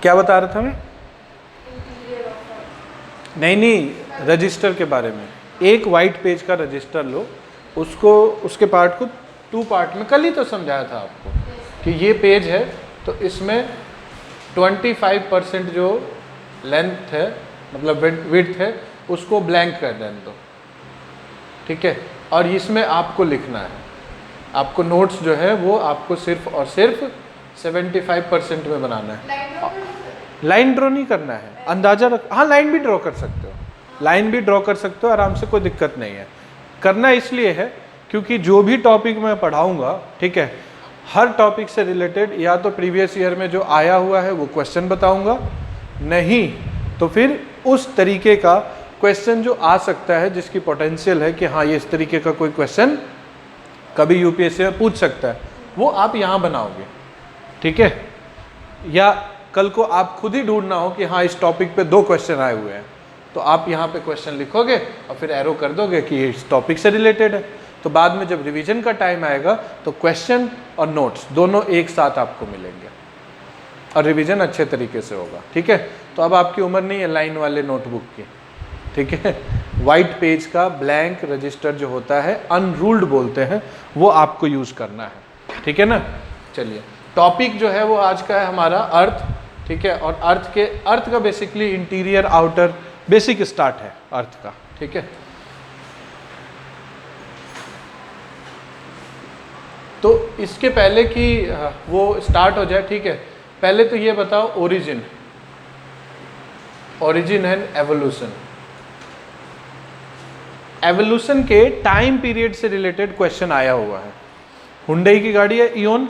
क्या बता रहा था मैं? नहीं, रजिस्टर के बारे में। एक वाइट पेज का रजिस्टर लो, उसको उसके पार्ट को 2 पार्ट में, कल ही तो समझाया था आपको कि ये पेज है तो इसमें 25% जो लेंथ है मतलब विड्थ है उसको ब्लैंक कर देने दो, ठीक है। और इसमें आपको लिखना है, आपको नोट्स जो है वो आपको सिर्फ और सिर्फ 75% में बनाना है। लाइन ड्रॉ नहीं करना है, अंदाजा रख। हाँ, लाइन भी ड्रॉ कर सकते हो, लाइन भी ड्रॉ कर सकते हो आराम से, कोई दिक्कत नहीं है। करना इसलिए है क्योंकि जो भी टॉपिक मैं पढ़ाऊंगा, ठीक है, हर टॉपिक से रिलेटेड या तो प्रीवियस ईयर में जो आया हुआ है वो क्वेश्चन बताऊंगा, नहीं तो फिर उस तरीके का क्वेश्चन जो आ सकता है जिसकी पोटेंशियल है कि हाँ ये इस तरीके का कोई क्वेश्चन कभी यूपीएससी में पूछ सकता है, वो आप यहाँ बनाओगे, ठीक है। या कल को आप खुद ही ढूंढना हो कि हाँ इस टॉपिक पे 2 क्वेश्चन आए हुए हैं, तो आप यहाँ पे क्वेश्चन लिखोगे और फिर एरो कर दोगे कि ये इस टॉपिक से रिलेटेड है। तो बाद में जब रिवीजन का टाइम आएगा तो क्वेश्चन और नोट्स दोनों एक साथ आपको मिलेंगे और रिवीजन अच्छे तरीके से होगा, ठीक है। तो अब आपकी उम्र नहीं है लाइन वाले नोटबुक की, ठीक है। वाइट पेज का ब्लैंक रजिस्टर जो होता है, अनरूल्ड बोलते हैं, वो आपको यूज करना है, ठीक है ना। चलिए, टॉपिक जो है वो आज का है हमारा अर्थ, ठीक है। और अर्थ का basically interior outer basic start है अर्थ का, ठीक है। तो इसके पहले कि वो स्टार्ट हो जाए, ठीक है, पहले तो ये बताओ ओरिजिन एंड एवोल्यूशन। एवोल्यूशन के टाइम पीरियड से रिलेटेड क्वेश्चन आया हुआ है। हुंडई की गाड़ी है इओन,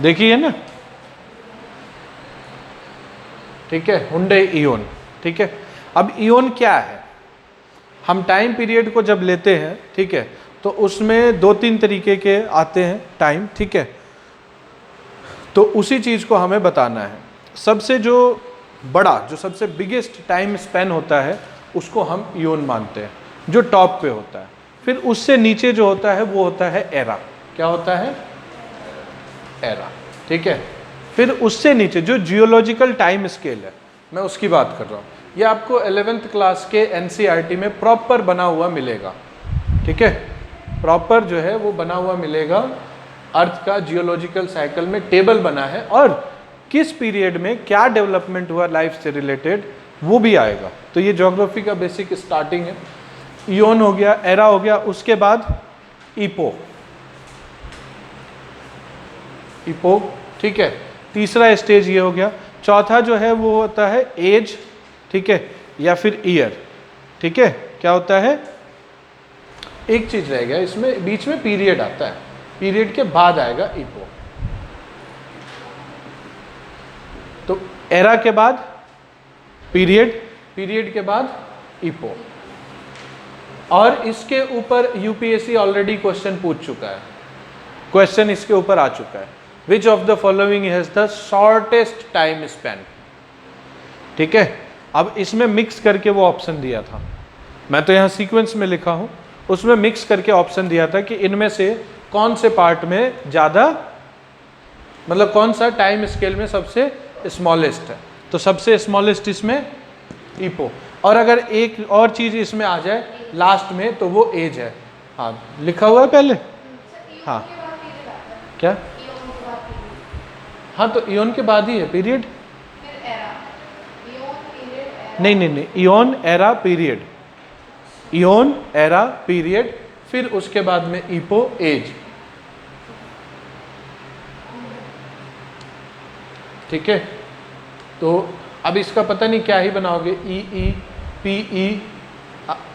देखी है ना, ठीक है, हुंडई इओन, ठीक है। अब इओन क्या है, हम टाइम पीरियड को जब लेते हैं, ठीक है, तो उसमें 2-3 तरीके के आते हैं टाइम, ठीक है। तो उसी चीज को हमें बताना है। सबसे जो बड़ा, जो सबसे बिगेस्ट टाइम स्पैन होता है उसको हम इओन मानते हैं, जो टॉप पे होता है। फिर उससे नीचे जो होता है वो होता है एरा। क्या होता है? एरा, ठीक है। फिर उससे नीचे जो जियोलॉजिकल टाइम स्केल है, मैं उसकी बात कर रहा हूँ। ये आपको 11th क्लास के एनसीईआरटी में प्रॉपर बना हुआ मिलेगा, ठीक है। प्रॉपर जो है वो बना हुआ मिलेगा, अर्थ का जियोलॉजिकल साइकिल में टेबल बना है और किस पीरियड में क्या डेवलपमेंट हुआ लाइफ से रिलेटेड वो भी आएगा। तो ये ज्योग्राफी का बेसिक स्टार्टिंग है। इओन हो गया, एरा हो गया, उसके बाद इपोक, ठीक है। तीसरा स्टेज ये हो गया। चौथा जो है वो होता है एज, ठीक है, या फिर ईयर, ठीक है। क्या होता है? एक चीज रह गया इसमें, बीच में पीरियड आता है, पीरियड के बाद आएगा इपो। तो एरा के बाद पीरियड, पीरियड के बाद इपो। और इसके ऊपर यूपीएससी ऑलरेडी क्वेश्चन पूछ चुका है, क्वेश्चन इसके ऊपर आ चुका है, which of the following has the shortest time span, ठीक है। अब इसमें मिक्स करके वो ऑप्शन दिया था, मैं तो यहाँ सीक्वेंस में लिखा हूँ, उसमें मिक्स करके ऑप्शन दिया था कि इनमें से कौन से पार्ट में ज़्यादा, मतलब कौन सा टाइम स्केल में सबसे स्मॉलेस्ट है। तो सबसे स्मॉलेस्ट इसमें इपो। और अगर एक और चीज़ इसमें आ जाए लास्ट में तो वो एज है। हाँ, लिखा हुआ है पहले, हाँ क्या, हाँ तो इओन के बाद ही है पीरियड, नहीं, Eon era period, Eon era period, फिर उसके बाद में इपो एज, ठीक है। तो अब इसका पता नहीं क्या ही बनाओगे, ई पी ई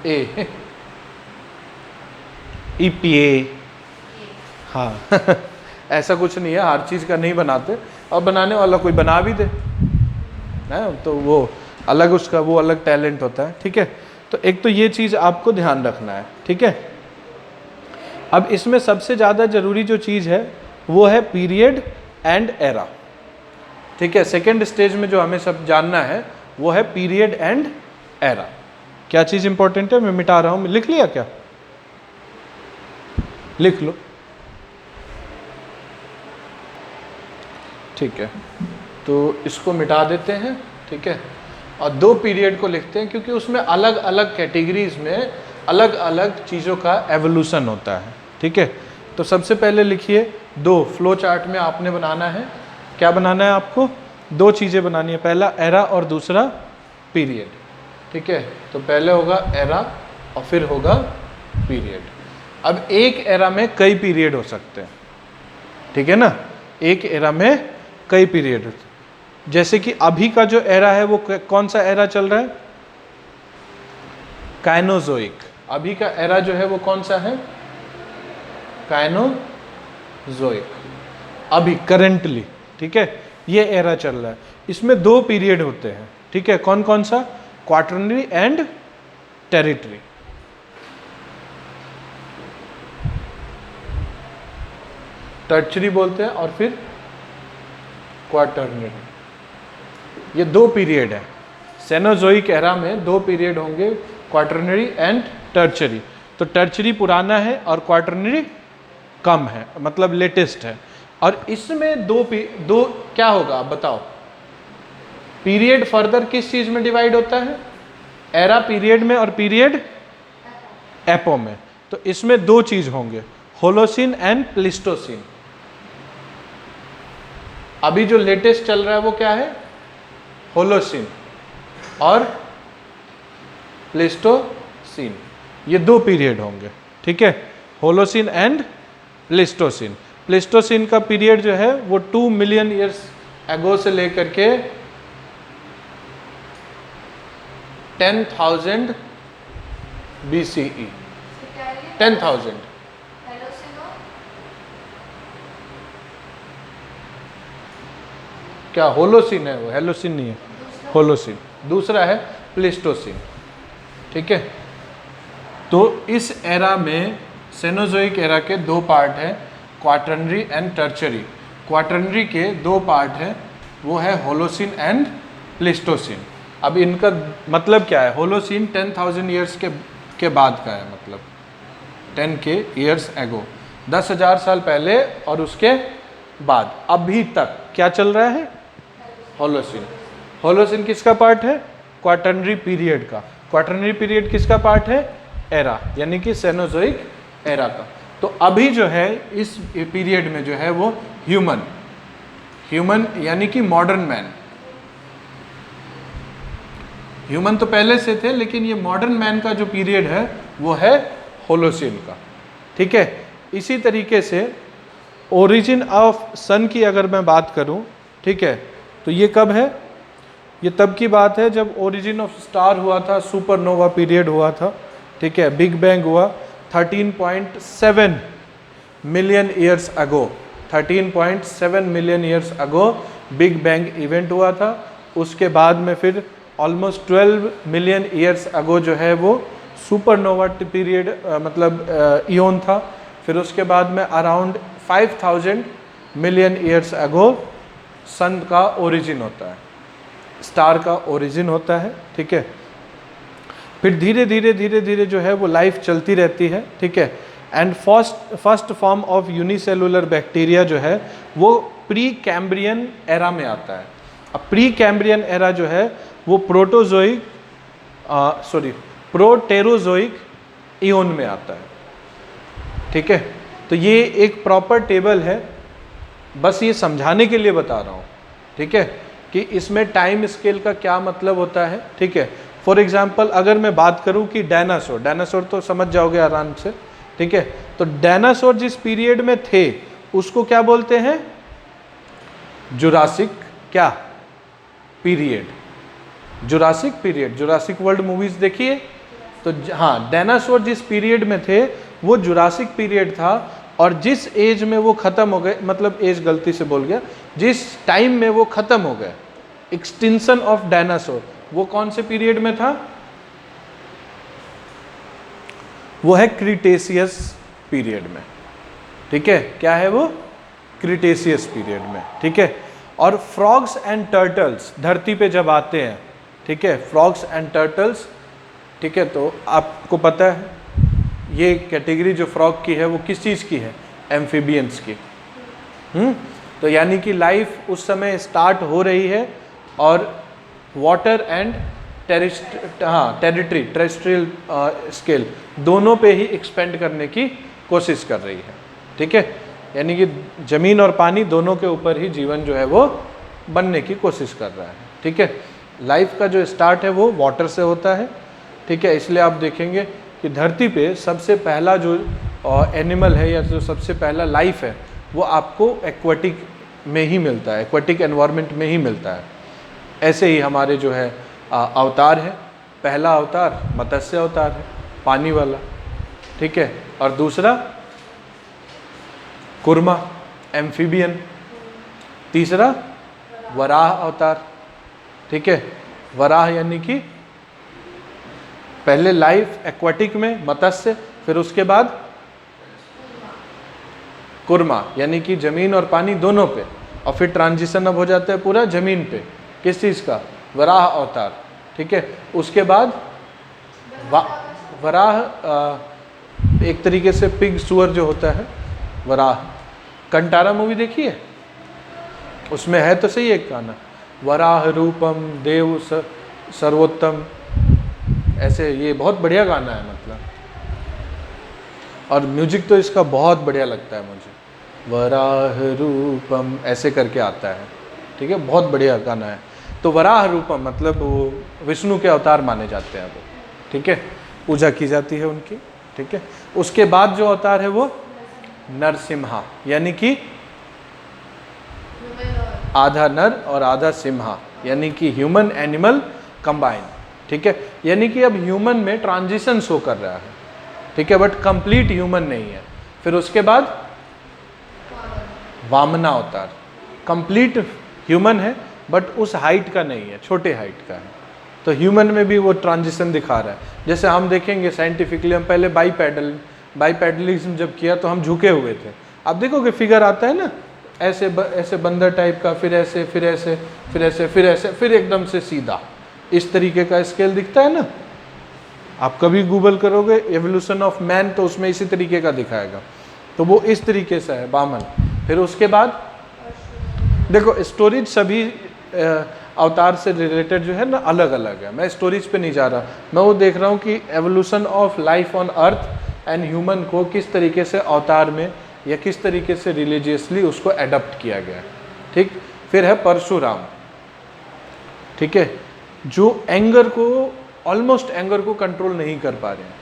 ए, EPA, हाँ ऐसा कुछ नहीं है, हर चीज़ का नहीं बनाते, और बनाने वाला कोई बना भी दे ना, तो वो अलग, उसका वो अलग टैलेंट होता है, ठीक है। तो एक तो ये चीज़ आपको ध्यान रखना है, ठीक है। अब इसमें सबसे ज़्यादा जरूरी जो चीज़ है वो है पीरियड एंड एरा, ठीक है। सेकेंड स्टेज में जो हमें सब जानना है वो है पीरियड एंड एरा। क्या चीज़ इंपॉर्टेंट है, मैं मिटा रहा हूँ, लिख लिया क्या? लिख लो, ठीक है। तो इसको मिटा देते हैं, ठीक है, और 2 पीरियड को लिखते हैं क्योंकि उसमें अलग अलग कैटेगरीज में अलग अलग चीज़ों का एवोल्यूशन होता है, ठीक है। तो सबसे पहले लिखिए 2, फ्लो चार्ट में आपने बनाना है, क्या बनाना है आपको, 2 चीज़ें बनानी है, पहला एरा और दूसरा पीरियड, ठीक है। तो पहले होगा एरा और फिर होगा पीरियड। अब एक एरा में कई पीरियड हो सकते हैं, ठीक है ना, एक एरा में कई पीरियड होते हैं। जैसे कि अभी का जो एरा है वो कौन सा एरा चल रहा है, काइनोजोइक। अभी का एरा जो है वो कौन सा है, काइनोजोइक, अभी करंटली, ठीक है, ये एरा चल रहा है। इसमें 2 पीरियड होते हैं, ठीक है, कौन कौन सा, क्वाटरनरी एंड टेरिटरी। टर्चरी बोलते हैं और फिर क्वाटरनरी, ये 2 पीरियड है। सेनोजोइक एरा में 2 पीरियड होंगे, क्वाटरनरी एंड टर्चरी। तो टर्चरी पुराना है और क्वाटरनरी कम है, मतलब लेटेस्ट है। और इसमें दो क्या होगा आप बताओ, पीरियड फर्दर किस चीज में डिवाइड होता है, एरा पीरियड में और पीरियड एपो में। तो इसमें 2 चीज होंगे, होलोसिन एंड प्लिस्टोसिन। अभी जो लेटेस्ट चल रहा है वो क्या है, होलोसिन और प्लिस्टोसिन, ये 2 पीरियड होंगे, ठीक है, होलोसिन एंड प्लिस्टोसिन। प्लिस्टोसिन का पीरियड जो है वो 2 मिलियन ईयर्स एगो से लेकर के 10,000 BCE, 10,000। क्या होलोसिन है वो, हेलोसिन नहीं है, होलोसिन। दूसरा है प्लिस्टोसिन, ठीक है। तो इस एरा में सेनोजोइक एरा के 2 पार्ट हैं, क्वाटरनरी एंड टर्चरी। क्वाटरनरी के 2 पार्ट हैं, वो है होलोसिन एंड प्लिस्टोसिन। अब इनका मतलब क्या है, होलोसिन 10,000 ईयर्स के बाद का है, मतलब 10 के ईयर्स एगो, 10,000 साल पहले, और उसके बाद अभी तक क्या चल रहा है, होलोसिन। होलोसिन किसका पार्ट है, क्वाटरनरी पीरियड का। क्वाटरनरी पीरियड किसका पार्ट है, एरा, यानी कि सेनोजोइक एरा का। तो अभी जो है इस पीरियड में जो है वो ह्यूमन यानी कि मॉडर्न मैन, ह्यूमन तो पहले से थे, लेकिन ये मॉडर्न मैन का जो पीरियड है वो है होलोसिन का, ठीक है। इसी तरीके से ओरिजिन ऑफ सन की अगर मैं बात करूं, ठीक है, तो ये कब है, ये तब की बात है जब ओरिजिन ऑफ स्टार हुआ था, सुपरनोवा पीरियड हुआ था, ठीक है, बिग बैंग हुआ 13.7 million years ago, 13.7 million years ago big bang event हुआ था। उसके बाद में फिर ऑलमोस्ट 12 मिलियन ईयर्स अगो जो है वो सुपरनोवा पीरियड मतलब इयोन था। फिर उसके बाद में अराउंड 5000 मिलियन ईयर्स अगो सन का ओरिजिन होता है, स्टार का ओरिजिन होता है, ठीक है। फिर धीरे धीरे जो है वो लाइफ चलती रहती है, ठीक है। And first form of unicellular bacteria जो है वो प्री कैम्ब्रियन एरा में आता है। अब प्री कैम्ब्रियन एरा जो है वो प्रोटेरोजोइक इयोन में आता है, ठीक है। तो ये एक प्रॉपर टेबल है, बस ये समझाने के लिए बता रहा हूँ, ठीक है, कि इसमें टाइम स्केल का क्या मतलब होता है, ठीक है। फॉर एग्जाम्पल अगर मैं बात करूं कि डायनासोर तो समझ जाओगे आराम से, ठीक है। तो डायनासोर जिस पीरियड में थे उसको क्या बोलते हैं, जुरासिक क्या period, Jurassic period. Jurassic world movies देखिए तो हाँ, डायनासोर जिस पीरियड में थे वो जुरासिक पीरियड था, और जिस एज में वो खत्म हो गए, मतलब एज गलती से बोल गया, जिस टाइम में वो खत्म हो गए, एक्सटिंक्शन ऑफ डायनासोर, वो कौन से पीरियड में था, वो है क्रिटेशियस पीरियड में, ठीक है। क्या है वो, क्रिटेशियस पीरियड में, ठीक है। और फ्रॉग्स एंड टर्टल्स धरती पे जब आते हैं, ठीक है, फ्रॉग्स एंड टर्टल्स, ठीक है, तो आपको पता है ये कैटेगरी जो फ्रॉग की है वो किस चीज़ की है, एम्फीबियंस की। तो यानी कि लाइफ उस समय स्टार्ट हो रही है और वाटर एंड टेरिटरियल स्केल दोनों पे ही एक्सपेंड करने की कोशिश कर रही है। ठीक है, यानी कि जमीन और पानी दोनों के ऊपर ही जीवन जो है वो बनने की कोशिश कर रहा है। ठीक है, लाइफ का जो स्टार्ट है वो वाटर से होता है। ठीक है, इसलिए आप देखेंगे कि धरती पे सबसे पहला जो एनिमल है या जो सबसे पहला लाइफ है वो आपको एक्वाटिक में ही मिलता है, एक्वाटिक एनवायरनमेंट में ही मिलता है। ऐसे ही हमारे जो है अवतार है, पहला अवतार मत्स्य अवतार है, पानी वाला। ठीक है, और दूसरा कुर्मा, एम्फीबियन। तीसरा वराह अवतार। ठीक है, वराह यानी कि पहले लाइफ एक्वाटिक में मत्स्य, फिर उसके बाद कुर्मा यानी कि जमीन और पानी दोनों पे, और फिर ट्रांजिशन अब हो जाता है पूरा जमीन पे। किस चीज़ का? वराह अवतार। ठीक है, उसके बाद वराह एक तरीके से पिग सुअर जो होता है वराह। कंटारा मूवी देखी है? उसमें है तो सही एक गाना, वराह रूपम देव सर्वोत्तम, ऐसे। ये बहुत बढ़िया गाना है मतलब, और म्यूजिक तो इसका बहुत बढ़िया लगता है मुझे, वराह रूपम ऐसे करके आता है। ठीक है, बहुत बढ़िया गाना है। तो वराह रूपम मतलब वो विष्णु के अवतार माने जाते हैं वो। ठीक है, पूजा की जाती है उनकी। ठीक है, उसके बाद जो अवतार है वो नरसिम्हा, यानी कि आधा नर और आधा सिम्हा, यानी कि ह्यूमन एनिमल कंबाइन। ठीक है, यानी कि अब ह्यूमन में ट्रांजिशन शो कर रहा है। ठीक है, बट कंप्लीट ह्यूमन नहीं है। फिर उसके बाद वामना अवतार, कंप्लीट ह्यूमन है बट उस हाइट का नहीं है, छोटे हाइट का है। तो ह्यूमन में भी वो ट्रांजिशन दिखा रहा है। जैसे हम देखेंगे साइंटिफिकली, हम पहले बाईपैडलिज्म जब किया तो हम झुके हुए थे। आप देखोगे फिगर आता है ना, ऐसे ऐसे बंदर टाइप का, फिर ऐसे फिर ऐसे फिर ऐसे फिर ऐसे फिर एकदम से सीधा, इस तरीके का स्केल दिखता है ना। आप कभी गूगल करोगे एवोल्यूशन ऑफ मैन तो उसमें इसी तरीके का दिखाएगा। तो वो इस तरीके से है वामन। फिर उसके बाद देखो स्टोरीज सभी अवतार से रिलेटेड जो है ना अलग अलग है। मैं स्टोरीज पे नहीं जा रहा, मैं वो देख रहा हूँ कि evolution of life on earth and human को किस तरीके से अवतार में या किस तरीके से रिलीजियसली उसको एडप्ट किया गया। ठीक, फिर है परशुराम। ठीक है, जो एंगर को ऑलमोस्ट एंगर को कंट्रोल नहीं कर पा रहे हैं।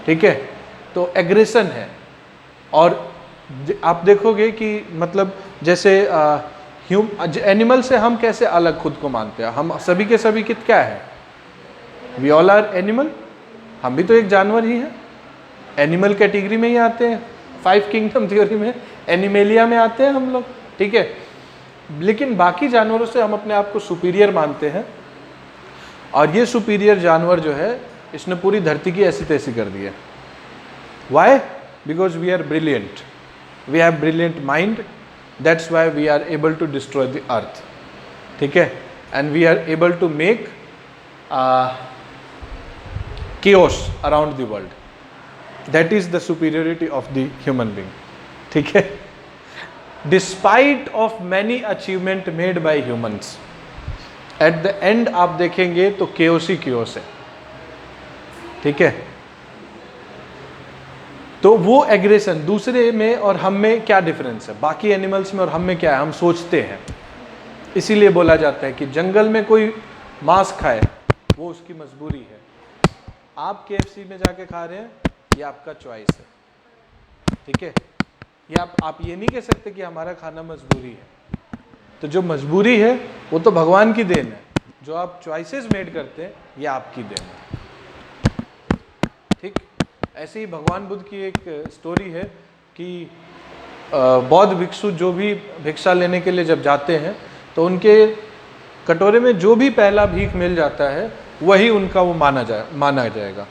ठीक है, तो एग्रेशन है। और आप देखोगे कि मतलब जैसे एनिमल से हम कैसे अलग खुद को मानते हैं, हम सभी के सभी कित क्या है, वी ऑल आर एनिमल, हम भी तो एक जानवर ही हैं, एनिमल कैटेगरी में ही आते हैं। 5 किंगडम थ्योरी में एनिमेलिया में आते हैं हम लोग। ठीक है, लेकिन बाकी जानवरों से हम अपने आप को सुपीरियर मानते हैं, और ये सुपीरियर जानवर जो है इसने पूरी धरती की ऐसी तैसी कर दी है। Why? Because we are brilliant, we have brilliant mind, that's why we are able to destroy the earth. ठीक है, and we are able to make chaos around the world. That is the superiority of the human being. ठीक है, despite of many achievement made by humans, at the end आप देखेंगे तो chaos ही chaos है। ठीक है, तो वो एग्रेशन दूसरे में और हम में क्या डिफरेंस है, बाकी एनिमल्स में और हम में क्या है, हम सोचते हैं। इसीलिए बोला जाता है कि जंगल में कोई मांस खाए वो उसकी मजबूरी है, आप KFC में जाके खा रहे हैं ये आपका चॉइस है। ठीक है, ये आप ये नहीं कह सकते कि हमारा खाना मजबूरी है। तो जो मजबूरी है वो तो भगवान की देन है, जो आप चॉइसेस मेड करते हैं ये आपकी देन है। ठीक, ऐसे ही भगवान बुद्ध की एक स्टोरी है कि बौद्ध भिक्षु जो भी भिक्षा लेने के लिए जब जाते हैं तो उनके कटोरे में जो भी पहला भीख मिल जाता है वही उनका वो माना जाएगा।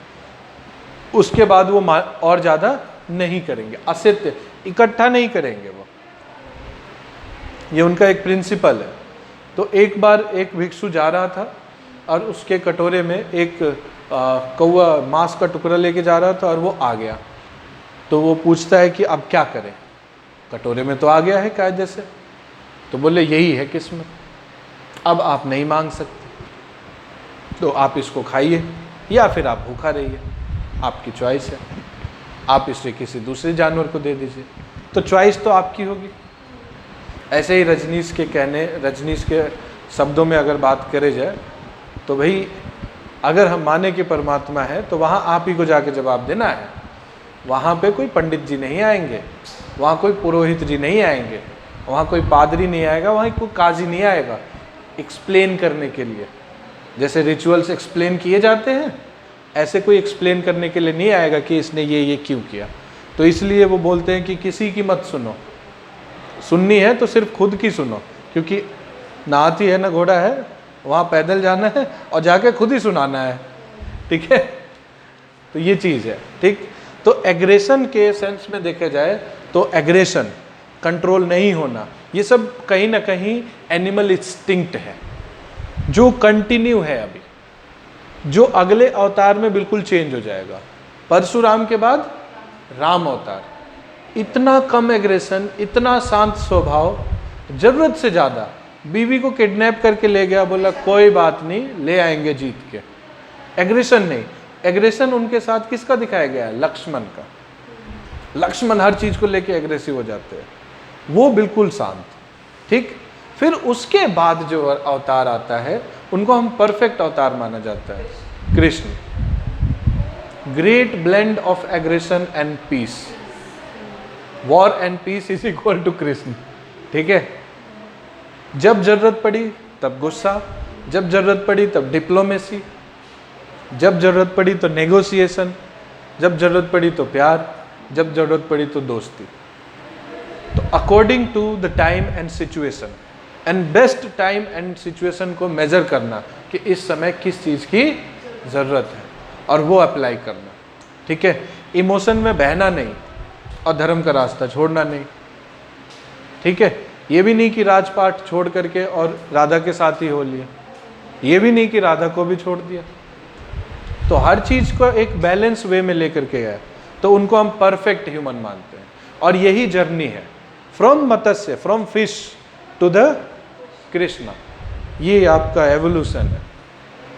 उसके बाद वो और ज़्यादा नहीं करेंगे, असत्य इकट्ठा नहीं करेंगे वो, ये उनका एक प्रिंसिपल है। तो एक बार एक भिक्षु जा रहा था और उसके कटोरे में एक कौवा मांस का टुकड़ा लेके जा रहा था और वो आ गया। तो वो पूछता है कि अब क्या करें, कटोरे में तो आ गया है कायदे से, तो बोले यही है किस्मत, अब आप नहीं मांग सकते, तो आप इसको खाइए या फिर आप भूखा रहिए, आपकी चॉइस है, आप इसे किसी दूसरे जानवर को दे दीजिए, तो चॉइस तो आपकी होगी। ऐसे ही रजनीश के शब्दों में अगर बात करे जाए तो भाई अगर हम माने कि परमात्मा है तो वहाँ आप ही को जाके जवाब देना है। वहाँ पे कोई पंडित जी नहीं आएंगे, वहाँ कोई पुरोहित जी नहीं आएंगे, वहाँ कोई पादरी नहीं आएगा, वहाँ कोई काजी नहीं आएगा एक्सप्लेन करने के लिए। जैसे रिचुअल्स एक्सप्लेन किए जाते हैं, ऐसे कोई एक्सप्लेन करने के लिए नहीं आएगा कि इसने ये क्यों किया। तो इसलिए वो बोलते हैं कि किसी की मत सुनो, सुननी है तो सिर्फ खुद की सुनो, क्योंकि ना हाथी है ना घोड़ा है, वहाँ पैदल जाना है और जाके खुद ही सुनाना है। ठीक है, तो ये चीज़ है। ठीक, तो एग्रेशन के सेंस में देखा जाए तो एग्रेशन, कंट्रोल नहीं होना, ये सब कहीं ना कहीं एनिमल इंस्टिंक्ट है जो कंटिन्यू है अभी, जो अगले अवतार में बिल्कुल चेंज हो जाएगा। परशुराम के बाद राम अवतार, इतना कम एग्रेशन, इतना शांत स्वभाव, जरूरत से ज़्यादा। बीवी को किडनैप करके ले गया, बोला कोई बात नहीं, ले आएंगे जीत के। एग्रेशन नहीं, एग्रेशन उनके साथ किसका दिखाया गया है? लक्ष्मण का। लक्ष्मण हर चीज को लेके एग्रेसिव हो जाते हैं, वो बिल्कुल शांत। ठीक, फिर उसके बाद जो अवतार आता है उनको हम परफेक्ट अवतार माना जाता है, Krishna. Great blend of aggression and peace, war and peace is equal to Krishna. ठीक है, जब जरूरत पड़ी तब गुस्सा, जब जरूरत पड़ी तब डिप्लोमेसी, जब जरूरत पड़ी तो नेगोशिएशन, जब जरूरत पड़ी तो प्यार, जब जरूरत पड़ी तो दोस्ती। तो according to the time and situation, and best time and situation को मेजर करना कि इस समय किस चीज़ की ज़रूरत है और वो अप्लाई करना। ठीक है, इमोशन में बहना नहीं और धर्म का रास्ता छोड़ना नहीं। ठीक है, ये भी नहीं कि राजपाट छोड़ करके और राधा के साथ ही हो लिया, ये भी नहीं कि राधा को भी छोड़ दिया। तो हर चीज़ को एक बैलेंस वे में लेकर के गया, तो उनको हम परफेक्ट ह्यूमन मानते हैं। और यही जर्नी है from Matsya, from fish to the Krishna, ये आपका एवोल्यूशन है।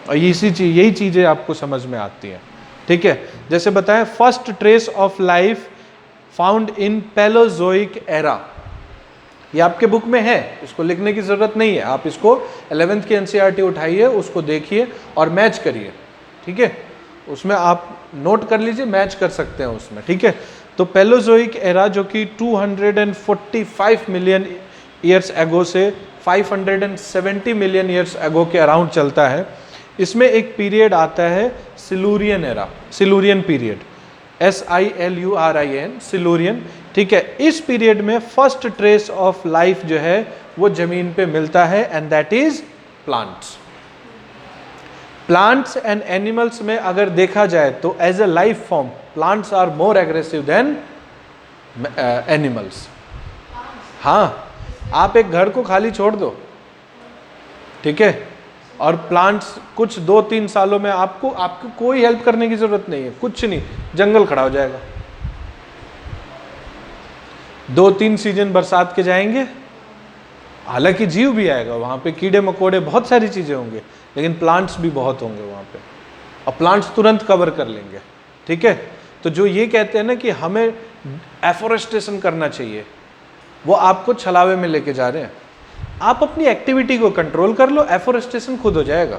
और यही चीज़ें आपको समझ में आती हैं। ठीक है, जैसे बताएं, first trace of life found in Paleozoic era, ये आपके बुक में है, इसको लिखने की ज़रूरत नहीं है। आप इसको 11th की NCERT उठाइए, उसको देखिए और मैच करिए। ठीक है, उसमें आप नोट कर लीजिए, मैच कर सकते हैं उसमें। ठीक है, तो पैलोजोइक एरा जो कि 245 मिलियन ईयर्स एगो से 570 मिलियन ईयर्स एगो के अराउंड चलता है। इसमें एक पीरियड आता है Silurian era, Silurian period, SILURIAN, Silurian. ठीक है, इस पीरियड में फर्स्ट ट्रेस ऑफ लाइफ जो है वो जमीन पे मिलता है, and that is plants. Plants and animals में अगर देखा जाए तो as a life form plants are more aggressive than animals. हाँ, आप एक घर को खाली छोड़ दो, ठीक है, और प्लांट्स कुछ 2-3 सालों में आपको कोई हेल्प करने की जरूरत नहीं है, कुछ नहीं, जंगल खड़ा हो जाएगा। 2-3 सीजन बरसात के जाएंगे, हालांकि जीव भी आएगा वहाँ पे, कीड़े मकोड़े, बहुत सारी चीज़ें होंगे, लेकिन प्लांट्स भी बहुत होंगे वहाँ पे, और प्लांट्स तुरंत कवर कर लेंगे। ठीक है, तो जो ये कहते हैं ना कि हमें एफोरेस्टेशन करना चाहिए, वो आपको छलावे में लेके जा रहे हैं। आप अपनी एक्टिविटी को कंट्रोल कर लो, एफोरेस्टेशन खुद हो जाएगा,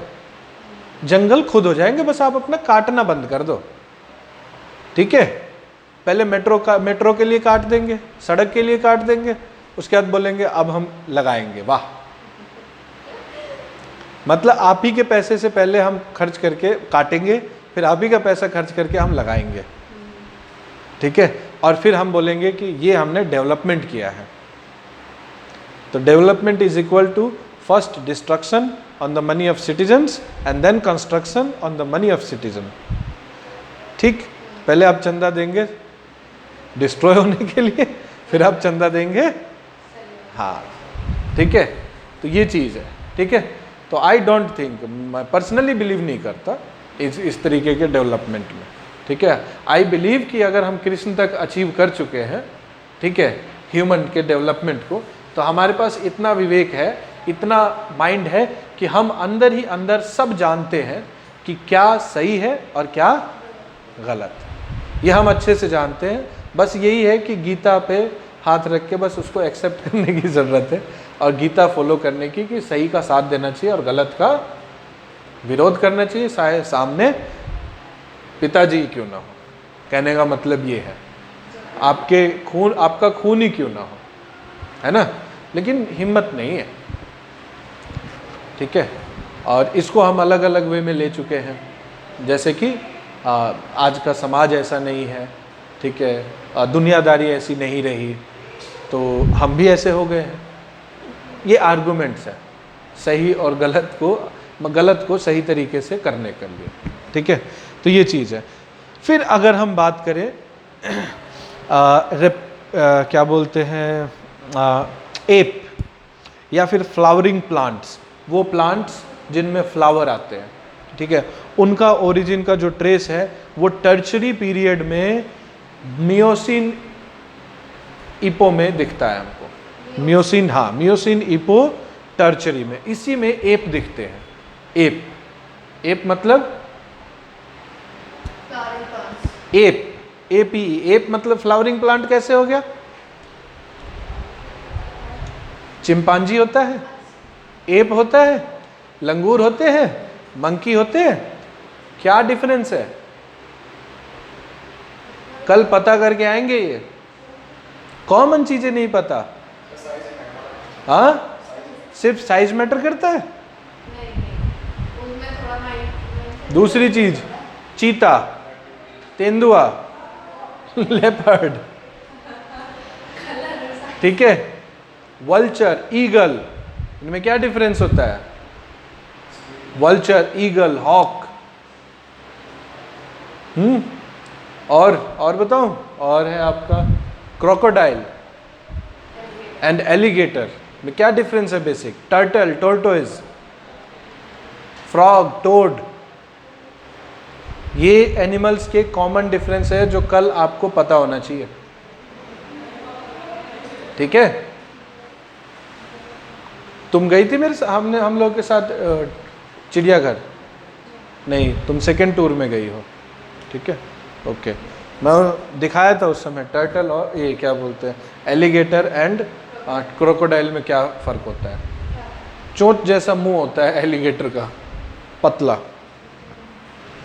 जंगल खुद हो जाएंगे, बस आप अपना काटना बंद कर दो। ठीक है, पहले मेट्रो के लिए काट देंगे, सड़क के लिए काट देंगे, उसके बाद बोलेंगे अब हम लगाएंगे। वाह, मतलब आप ही के पैसे से पहले हम खर्च करके काटेंगे, फिर आप ही का पैसा खर्च करके हम लगाएंगे। ठीक है, और फिर हम बोलेंगे कि ये हमने डेवलपमेंट किया है। तो development is equal to first destruction on the money of citizens and then construction on the money of citizen. ठीक, पहले आप चंदा देंगे डिस्ट्रॉय होने के लिए, फिर आप चंदा देंगे। हाँ, ठीक है, तो ये चीज़ है। ठीक है, तो आई डोंट थिंक, मैं पर्सनली बिलीव नहीं करता इस तरीके के डेवलपमेंट में। ठीक है, आई बिलीव कि अगर हम कृष्ण तक अचीव कर चुके हैं, ठीक है, ह्यूमन के डेवलपमेंट को, तो हमारे पास इतना विवेक है, इतना माइंड है कि हम अंदर ही अंदर सब जानते हैं कि क्या सही है और क्या गलत, ये हम अच्छे से जानते हैं। बस यही है कि गीता पे हाथ रख के बस उसको एक्सेप्ट करने की ज़रूरत है और गीता फॉलो करने की, कि सही का साथ देना चाहिए और गलत का विरोध करना चाहिए, चाहे सामने पिताजी क्यों ना हो। कहने का मतलब ये है, आपका खून ही क्यों ना हो, है ना, लेकिन हिम्मत नहीं है। ठीक है, और इसको हम अलग अलग वे में ले चुके हैं, जैसे कि आज का समाज ऐसा नहीं है, ठीक है, दुनियादारी ऐसी नहीं रही तो हम भी ऐसे हो गए हैं। ये आर्गुमेंट्स है सही और गलत को सही तरीके से करने के लिए। ठीक है, तो ये चीज़ है। फिर अगर हम बात करें क्या बोलते हैं एप या फिर फ्लावरिंग प्लांट्स, वो प्लांट्स जिनमें फ्लावर आते हैं, ठीक है, उनका ओरिजिन का जो ट्रेस है वो टर्चरी पीरियड में मियोसिन इपो में दिखता है हमको। मियोसिन, हाँ, मियोसिन इपो टर्चरी में, इसी में एप दिखते हैं। एप मतलब एप मतलब फ्लावरिंग प्लांट कैसे हो गया? चिंपांजी होता है, एप होता है, लंगूर होते हैं, मंकी होते हैं, क्या डिफरेंस है? कल पता करके आएंगे, ये कॉमन चीजें नहीं पता। हाँ, सिर्फ साइज मैटर करता है। दूसरी चीज, चीता, तेंदुआ, लेपर्ड, ठीक है, वल्चर, ईगल, इनमें क्या डिफरेंस होता है? Vulture, eagle, hawk. और बताऊं, और है आपका क्रोकोडाइल एंड एलिगेटर में क्या डिफरेंस है? Basic, turtle, tortoise, frog, toad, ये एनिमल्स के कॉमन डिफरेंस है जो कल आपको पता होना चाहिए। ठीक है, तुम गई थी मेरे हम लोग के साथ चिड़ियाघर? नहीं, तुम सेकेंड टूर में गई हो। ठीक है, ओके, मैं दिखाया था उस समय टर्टल और ये क्या बोलते हैं एलिगेटर एंड क्रोकोडाइल में क्या फ़र्क होता है। चोंच जैसा मुंह होता है एलिगेटर का, पतला,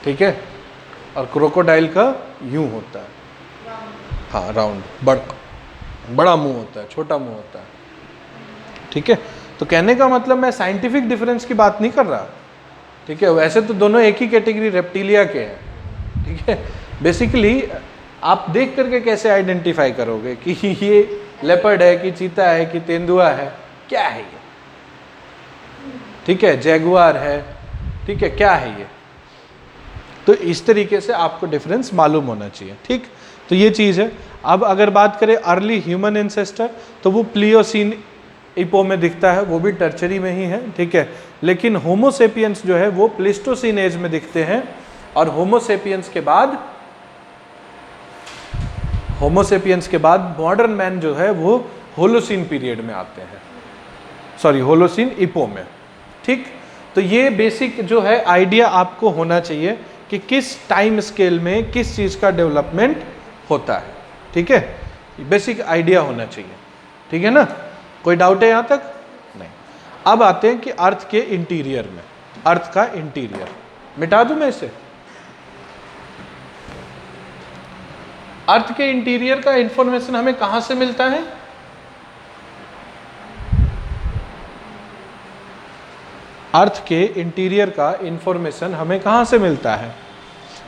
ठीक है, और क्रोकोडाइल का यूं होता है, हाँ, राउंड, बड़ा मुंह होता है, छोटा मुंह होता है। ठीक है, तो कहने का मतलब मैं साइंटिफिक डिफरेंस की बात नहीं कर रहा। ठीक है, वैसे तो दोनों एक ही कैटेगरी रेप्टिलिया के हैं। ठीक है, बेसिकली आप देख करके कैसे आइडेंटिफाई करोगे कि ये लेपर्ड है कि चीता है कि तेंदुआ है, क्या है ये? ठीक है, जैगुआर है, ठीक है, क्या है ये? तो इस तरीके से आपको डिफरेंस मालूम होना चाहिए। ठीक, तो ये चीज़ है। अब अगर बात करें अर्ली ह्यूमन एंसेस्टर, तो वो प्लियोसीन इपो में दिखता है, वो भी टर्चरी में ही है। ठीक है, लेकिन होमोसेपियंस जो है वो प्लेस्टोसीन एज में दिखते हैं, और होमोसेपियंस के बाद मॉडर्न मैन जो है वो होलोसीन पीरियड में आते हैं, सॉरी, होलोसीन इपो में। ठीक, तो ये बेसिक जो है आइडिया आपको होना चाहिए कि किस टाइम स्केल में किस चीज़ का डेवलपमेंट होता है। ठीक है, बेसिक आइडिया होना चाहिए। ठीक है ना, कोई डाउट है यहाँ तक? नहीं। अब आते हैं कि अर्थ के इंटीरियर में, अर्थ का इंटीरियर मिटा दूं मैं इसे? अर्थ के इंटीरियर का इंफॉर्मेशन हमें कहां से मिलता है? अर्थ के इंटीरियर का इंफॉर्मेशन हमें कहां से मिलता है?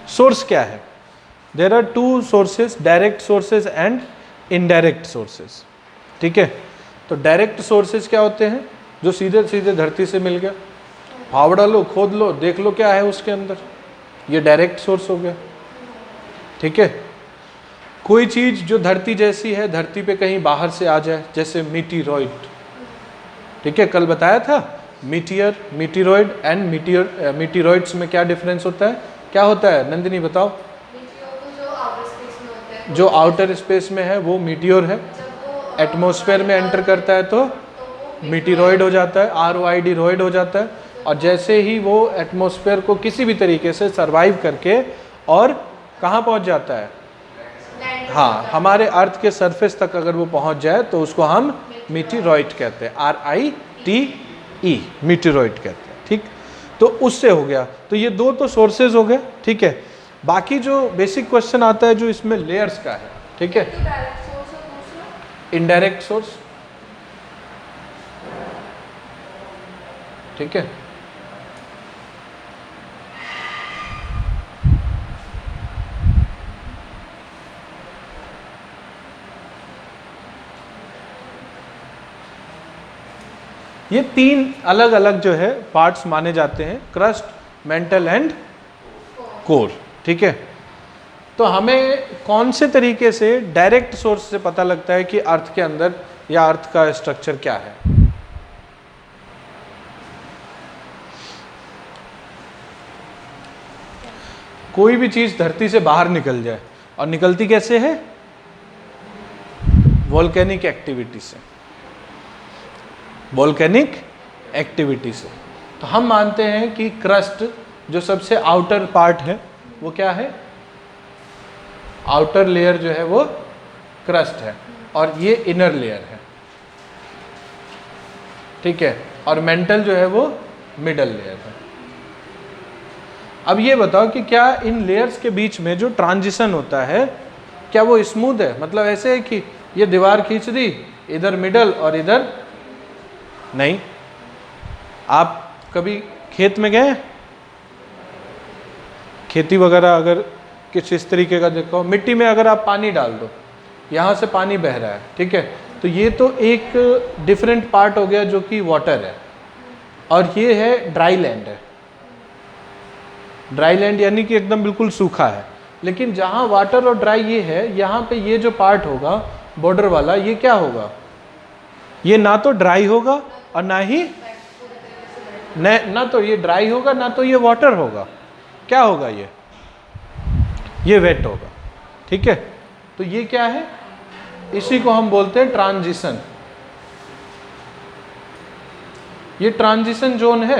सोर्स क्या है? There are two sources, direct sources and indirect sources. ठीक है, तो डायरेक्ट सोर्सेस क्या होते हैं? जो सीधे सीधे धरती से मिल गया, फावड़ा लो, खोद लो, देख लो क्या है उसके अंदर, ये डायरेक्ट सोर्स हो गया। ठीक है, कोई चीज जो धरती जैसी है, धरती पे कहीं बाहर से आ जाए, जैसे मीटिरॉइड। ठीक है, कल बताया था मीटियर, मीटिरॉइड एंड मीटिरॉइड्स में क्या डिफरेंस होता है? क्या होता है नंदिनी बताओ? जो आउटर स्पेस में होता है, जो आउटर स्पेस में है वो मीटियोर है, जब वो एटमॉस्फेयर में एंटर करता है तो मीटिरॉइड हो जाता है, ROID रॉइड हो जाता है। और जैसे ही वो एटमॉस्फेयर को किसी भी तरीके से सरवाइव करके और कहाँ पहुँच जाता है, हाँ, हमारे अर्थ के सरफेस तक अगर वो पहुँच जाए तो उसको हम मीटिरॉइड कहते हैं, RITE, मीटिरॉइड कहते हैं। ठीक, तो उससे हो गया। तो ये दो तो सोर्सेज हो गए। ठीक है, बाकी जो बेसिक क्वेश्चन आता है जो इसमें लेयर्स का है, ठीक है, इनडायरेक्ट सोर्स, ठीक है, ये तीन अलग अलग जो है पार्ट्स माने जाते हैं, क्रस्ट, मेंटल एंड कोर। ठीक है, तो हमें कौन से तरीके से डायरेक्ट सोर्स से पता लगता है कि अर्थ के अंदर या अर्थ का स्ट्रक्चर क्या है? कोई भी चीज धरती से बाहर निकल जाए, और निकलती कैसे है? वोल्केनिक एक्टिविटी से, वोल्केनिक एक्टिविटी से। तो हम मानते हैं कि क्रस्ट जो सबसे आउटर पार्ट है वो क्या है? आउटर लेयर जो है वो क्रस्ट है, और ये इनर लेयर है। ठीक है, और मेंटल जो है वो मिडल लेयर है। अब ये बताओ कि क्या इन लेयर्स के बीच में जो ट्रांजिशन होता है क्या वो स्मूथ है? मतलब ऐसे है कि ये दीवार खींच दी, इधर मिडल और इधर नहीं। आप कभी खेत में गए? खेती वगैरह अगर किस इस तरीके का देखो, मिट्टी में अगर आप पानी डाल दो, यहाँ से पानी बह रहा है, ठीक है, तो ये तो एक डिफरेंट पार्ट हो गया जो कि वाटर है, और ये है ड्राई लैंड है। ड्राई लैंड यानी कि एकदम बिल्कुल सूखा है। लेकिन जहाँ वाटर और ड्राई ये है, यहाँ पे ये जो पार्ट होगा बॉर्डर वाला, ये क्या होगा? ये ना तो ड्राई होगा और ना ही ना तो ये ड्राई होगा, ना तो ये वाटर होगा। क्या होगा? ये वेट होगा। ठीक है, तो ये क्या है? इसी को हम बोलते हैं ट्रांजिशन। ये ट्रांजिशन जोन है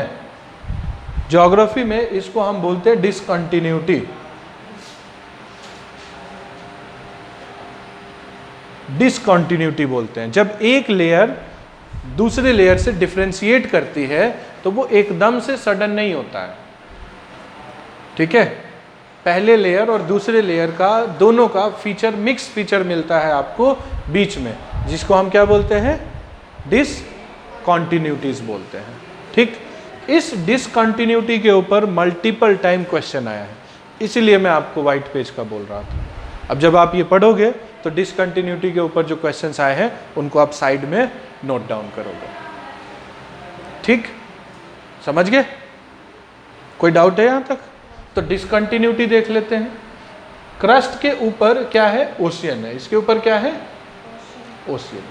ज्योग्राफी में, इसको हम बोलते हैं डिसकंटिन्यूटी। डिसकंटिन्यूटी बोलते हैं जब एक लेयर दूसरे लेयर से डिफरेंशिएट करती है, तो वो एकदम से सडन नहीं होता है। ठीक है, पहले लेयर और दूसरे लेयर का दोनों का फीचर, मिक्स फीचर मिलता है आपको बीच में, जिसको हम क्या बोलते हैं? डिसकंटिन्यूटीज बोलते हैं। ठीक, इस डिसकंटिन्यूटी के ऊपर मल्टीपल टाइम क्वेश्चन आया है, इसीलिए मैं आपको व्हाइट पेज का बोल रहा था। अब जब आप ये पढ़ोगे तो डिसकंटिन्यूटी के ऊपर जो क्वेश्चंस आए हैं उनको आप साइड में नोट डाउन करोगे। ठीक, समझ गए? कोई डाउट है यहाँ तक? तो डिसकंटिन्यूटी देख लेते हैं। क्रस्ट के ऊपर क्या है? ओशियन है। इसके ऊपर क्या है? ओशियन।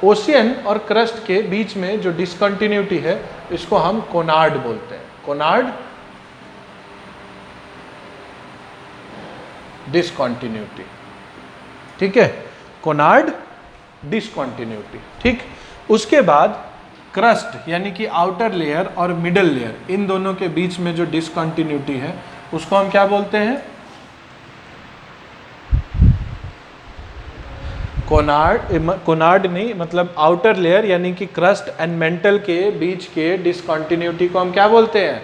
ओशियन और क्रस्ट के बीच में जो डिसकंटिन्यूटी है, इसको हम कोनार्ड बोलते हैं। Konrad discontinuity. ठीक है, कोनार्ड डिसकंटिन्यूटी। ठीक, उसके बाद क्रस्ट यानी कि आउटर लेयर और मिडल लेयर, इन दोनों के बीच में जो डिसकंटिन्यूटी है उसको हम क्या बोलते हैं? कोनार्ड नहीं, मतलब आउटर लेयर यानी कि क्रस्ट एंड मेंटल के बीच के डिसकंटिन्यूटी को हम क्या बोलते हैं?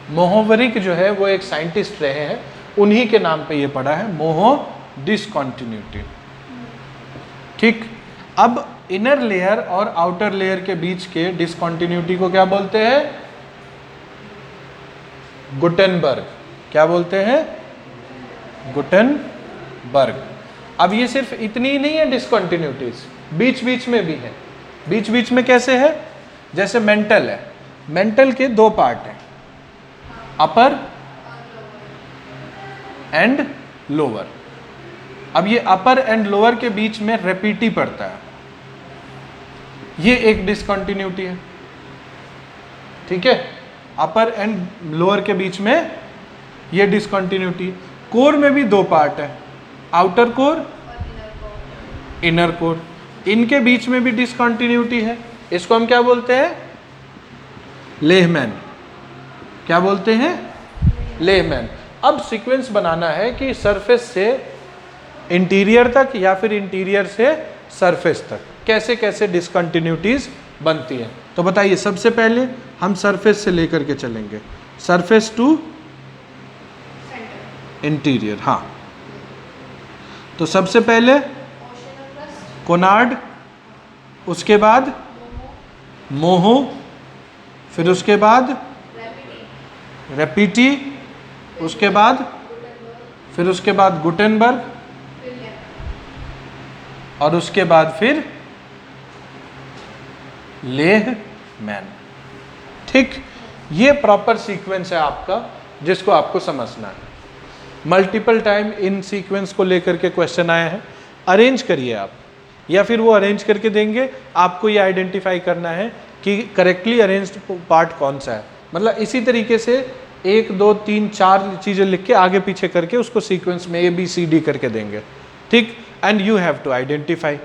मोहोवरिक जो है वो एक साइंटिस्ट रहे हैं, उन्हीं के नाम पे ये पड़ा है, मोहो डिसकंटिन्यूटी। ठीक, अब इनर लेयर और आउटर लेयर के बीच के डिसकंटिन्यूटी को क्या बोलते हैं? गुटेनबर्ग। क्या बोलते हैं? गुटेनबर्ग। अब ये सिर्फ इतनी ही नहीं है डिसकंटिन्यूटीज, बीच बीच में भी है। बीच बीच में कैसे है? जैसे मेंटल है, मेंटल के दो पार्ट हैं, अपर एंड लोअर। अब ये अपर एंड लोअर के बीच में रेपिटी पड़ता है, ये एक डिसकंटिन्यूटी है। ठीक है, अपर एंड लोअर के बीच में ये डिसकंटिन्यूटी। कोर में भी दो पार्ट है, आउटर कोर, इनर कोर, इनके बीच में भी डिसकंटिन्यूटी है। इसको हम क्या बोलते हैं? लेहमैन। क्या बोलते हैं? लेहमैन। अब सीक्वेंस बनाना है कि सरफेस से इंटीरियर तक या फिर इंटीरियर से सरफेस तक कैसे कैसे डिसकंटिन्यूटीज बनती हैं। तो बताइए, सबसे पहले हम सरफेस से लेकर के चलेंगे, सरफेस टू इंटीरियर। हाँ, तो सबसे पहले कोनार्ड, उसके बाद मोहो, फिर उसके बाद रेपिटी, उसके बाद गुटेनबर्ग, और उसके बाद फिर लेहमैन। ठीक, ये प्रॉपर सीक्वेंस है आपका जिसको आपको समझना है। मल्टीपल टाइम इन सीक्वेंस को लेकर के क्वेश्चन आए हैं। अरेंज करिए आप, या फिर वो अरेंज करके देंगे, आपको ये आइडेंटिफाई करना है कि करेक्टली अरेंज्ड पार्ट कौन सा है। मतलब इसी तरीके से 1 2 3 4 चीज़ें लिख के आगे पीछे करके उसको सीक्वेंस में ABCD करके देंगे। ठीक, and you have to identify.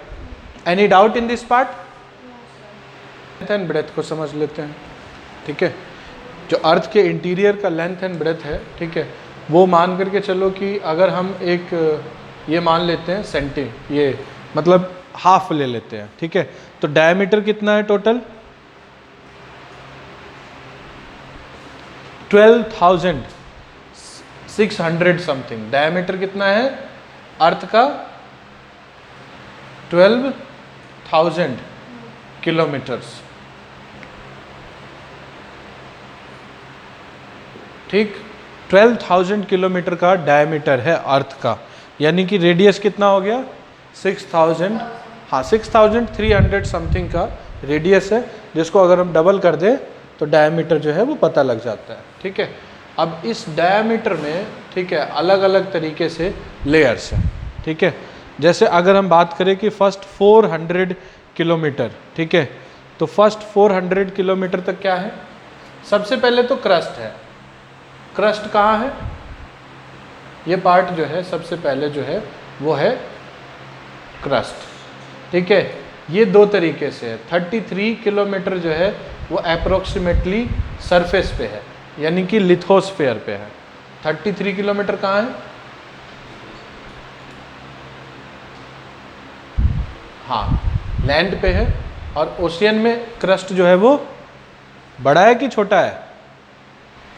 Any doubt in this part? Length and breadth को समझ लेते हैं। ठीक है, जो अर्थ के इंटीरियर का लेंथ एंड ब्रेथ है, ठीक है, वो मान करके चलो कि अगर हम एक ये मान लेते हैं सेंटी, ये मतलब हाफ ले लेते हैं। ठीक है, तो डायमीटर कितना है टोटल? 12,600 समथिंग। डायमीटर कितना है अर्थ का? 12,000 किलोमीटर्स। ठीक, 12,000 किलोमीटर का डायमीटर है अर्थ का, यानी कि रेडियस कितना हो गया? 6,000। हाँ, 6,300 समथिंग का रेडियस है, जिसको अगर हम डबल कर दें तो डायमीटर जो है वो पता लग जाता है। ठीक है, अब इस डायमीटर में, ठीक है, अलग अलग तरीके से लेयर्स हैं। ठीक है, जैसे अगर हम बात करें कि फर्स्ट 400 किलोमीटर, ठीक है, तो फर्स्ट 400 किलोमीटर तक क्या है? सबसे पहले तो क्रस्ट है। क्रस्ट कहाँ है? ये पार्ट जो है सबसे पहले जो है वो है क्रस्ट। ठीक है, ये दो तरीके से है। 33 किलोमीटर जो है वो अप्रोक्सीमेटली सरफेस पे है, यानी कि लिथोस्फेयर पे है। 33 किलोमीटर कहाँ है? हाँ, लैंड पे है। और ओशियन में क्रस्ट जो है वो बड़ा है कि छोटा है?